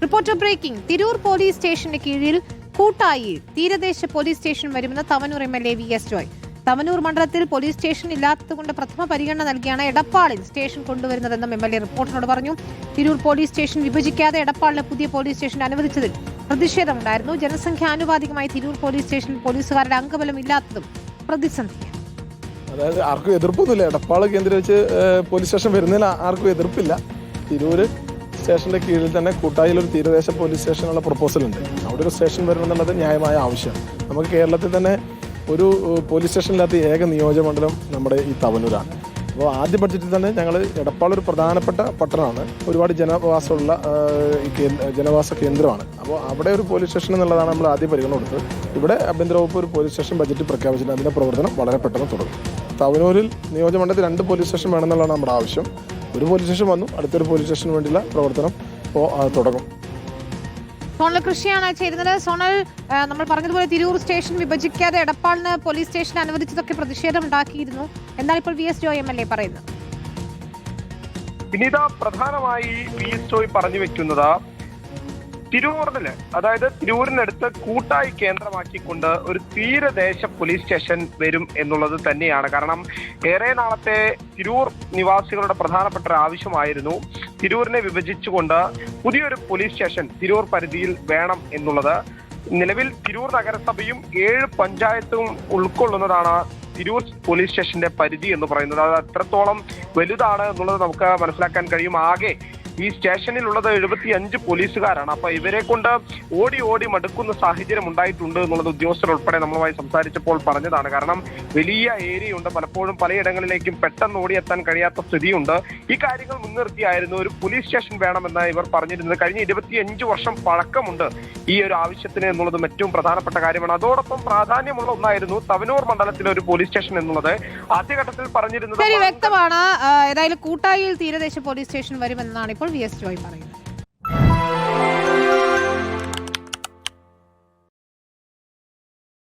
Reporter breaking. Tirur police സ്റ്റേഷന് കീഴിൽ കൂട്ടായി തീരദേശ പോലീസ് സ്റ്റേഷൻ വരുമെന്ന് തവനൂർ MLA VS ജോയ്. തവനൂർ മണ്ഡലത്തിൽ പോലീസ് സ്റ്റേഷൻ ഇല്ലാത്തതുകൊണ്ട് പ്രഥമ പരിഗണന നൽകിയാണ് എടപ്പാളിൽ സ്റ്റേഷൻ കൊണ്ടുവരുന്നതെന്നും MLA റിപ്പോർട്ടറിനോട് പറഞ്ഞു. തിരൂർ പോലീസ് സ്റ്റേഷൻ വിഭജിക്കാതെ എടപ്പാളിലെ പുതിയ പോലീസ് സ്റ്റേഷൻ അനുവദിച്ചതിൽ പ്രതിഷേധമുണ്ടായിരുന്നു. ജനസംഖ്യാനുപാതികമായി തിരൂർ പോലീസ് സ്റ്റേഷനിൽ പോലീസുകാരുടെ അംഗബലം ഇല്ലാത്തതും പ്രതിസന്ധിയാണ്. അതായത് ആർക്കും എതിർപ്പൊന്നുമില്ല. എടപ്പാൾ കേന്ദ്രീകരിച്ച് പോലീസ് സ്റ്റേഷൻ വരുന്നതിൽ ആർക്കും എതിർപ്പില്ല. തിരൂര് സ്റ്റേഷന്റെ കീഴിൽ തന്നെ കൂട്ടായിൽ ഒരു തീരദേശ പോലീസ് സ്റ്റേഷനുള്ള പ്രപ്പോസൽ ഉണ്ട്. അവിടെ ഒരു സ്റ്റേഷൻ വരണമെന്നുള്ളത് ന്യായമായ ആവശ്യമാണ്. നമുക്ക് കേരളത്തിൽ തന്നെ ഒരു പോലീസ് സ്റ്റേഷനില്ലാത്ത ഏക നിയോജകമണ്ഡലം നമ്മുടെ ഈ തവനൂരാണ്. അപ്പോൾ ആദ്യ ബഡ്ജറ്റിൽ തന്നെ ഞങ്ങൾ എടപ്പാൾ ഒരു പ്രധാനപ്പെട്ട പട്ടണമാണ്, ഒരുപാട് ജനവാസമുള്ള ജനവാസ കേന്ദ്രമാണ്. അപ്പോൾ അവിടെ ഒരു പോലീസ് സ്റ്റേഷൻ എന്നുള്ളതാണ് നമ്മൾ ആദ്യം പരിഗണന കൊടുത്തത്. ഇവിടെ ആഭ്യന്തര വകുപ്പ് ഒരു പോലീസ് സ്റ്റേഷൻ ബഡ്ജറ്റ് പ്രഖ്യാപിച്ചിട്ട് അതിൻ്റെ പ്രവർത്തനം വളരെ പെട്ടെന്ന് തുടങ്ങും. തവനൂരിൽ നിയോജകമണ്ഡലത്തിൽ 2 പോലീസ് സ്റ്റേഷൻ വേണമെന്നുള്ളതാണ് നമ്മുടെ ആവശ്യം. ഒരു പോലീസ് സ്റ്റേഷൻ വന്നു, അടുത്തൊരു പോലീസ് സ്റ്റേഷന് വേണ്ടിയുള്ള പ്രവർത്തനം തുടങ്ങും. സോണൽ കൃഷിയാണ് ചെയ്യുന്നത്. സോണൽ, നമ്മൾ പറഞ്ഞതുപോലെ തിരൂർ സ്റ്റേഷൻ വിഭജിക്കാതെ എടപ്പാളിന് പോലീസ് സ്റ്റേഷൻ അനുവദിച്ചതൊക്കെ പ്രതിഷേധം ഉണ്ടാക്കിയിരുന്നു. എന്നാൽ ഇപ്പോൾ VS ജോയ് MLA പറയുന്നത് വിനീത, പ്രധാനമായി VS ജോയ് പറഞ്ഞു വെക്കുന്നത് തിരൂരില്, അതായത് തിരൂരിനടുത്ത് കൂട്ടായി കേന്ദ്രമാക്കിക്കൊണ്ട് ഒരു തീരദേശ പോലീസ് സ്റ്റേഷൻ വരും എന്നുള്ളത് തന്നെയാണ്. കാരണം ഏറെ നാളത്തെ തിരൂർ നിവാസികളുടെ പ്രധാനപ്പെട്ട ഒരു ആവശ്യമായിരുന്നു തിരൂരിനെ വിഭജിച്ചുകൊണ്ട് പുതിയൊരു പോലീസ് സ്റ്റേഷൻ തിരൂർ പരിധിയിൽ വേണം എന്നുള്ളത്. നിലവിൽ തിരൂർ നഗരസഭയും 7 പഞ്ചായത്തും ഉൾക്കൊള്ളുന്നതാണ് തിരൂർ പോലീസ് സ്റ്റേഷന്റെ പരിധി എന്ന് പറയുന്നത്. അത് എത്രത്തോളം വലുതാണ് എന്നുള്ളത് നമുക്ക് മനസ്സിലാക്കാൻ കഴിയും. ആകെ ഈ സ്റ്റേഷനിലുള്ളത് 75 പോലീസുകാരാണ്. അപ്പൊ ഇവരെ കൊണ്ട് ഓടി ഓടി മടുക്കുന്ന സാഹചര്യം ഉണ്ടായിട്ടുണ്ട് എന്നുള്ളത് ഉദ്യോഗസ്ഥർ ഉൾപ്പെടെ നമ്മളുമായി സംസാരിച്ചപ്പോൾ പറഞ്ഞതാണ്. കാരണം വലിയ ഏരിയയുണ്ട്, പലപ്പോഴും പലയിടങ്ങളിലേക്കും പെട്ടെന്ന് ഓടിയെത്താൻ കഴിയാത്ത സ്ഥിതിയുണ്ട്. ഈ കാര്യങ്ങൾ മുൻനിർത്തിയായിരുന്നു ഒരു പോലീസ് സ്റ്റേഷൻ വേണമെന്ന് ഇവർ പറഞ്ഞിരുന്നത്. കഴിഞ്ഞ 25 വർഷം പഴക്കമുണ്ട് ഈ ഒരു ആവശ്യത്തിന് എന്നുള്ളതും ഏറ്റവും പ്രധാനപ്പെട്ട കാര്യമാണ്. അതോടൊപ്പം പ്രാധാന്യമുള്ള ഒന്നായിരുന്നു തവനൂർ മണ്ഡലത്തിലെ ഒരു പോലീസ് സ്റ്റേഷൻ എന്നുള്ളത്. ആദ്യഘട്ടത്തിൽ പറഞ്ഞിരുന്നത് വ്യക്തമാണ്. ഏതായാലും കൂട്ടായിൽ തീരദേശ പോലീസ് സ്റ്റേഷൻ വരുമെന്നാണ് ഇപ്പോൾ VS ജോയ് പറയുന്നത്.